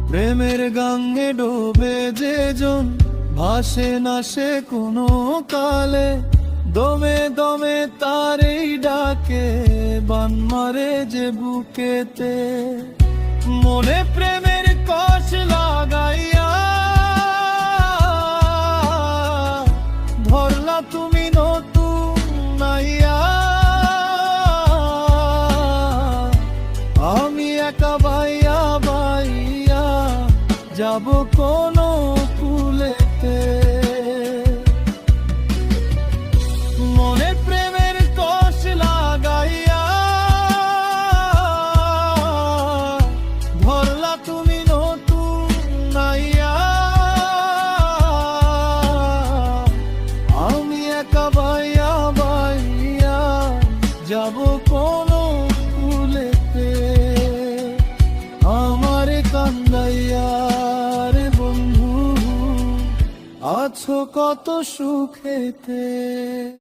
প্রেমের গাঙ্গে ডোবে যে জন ভাসে না সে কোনো কালে, দমে দমে তারেই ডাকে বান মারে যে বুকেতে। মনে প্রেমের কষ লাগাইয়া ধরলা তুমি নতুন নাইয়া, আমি একা বাইয়া বাইয়া যাব কোন কুলেতে। মনে প্রেমের কষ লাগাইয়া ধরলা তুমি নতুন নাইয়া, আমি একা বাইয়া বাইয়া যাব কোন কুলেতে। আমার কান্দাইয়া রে বন্ধু আছো কত সুখেতে।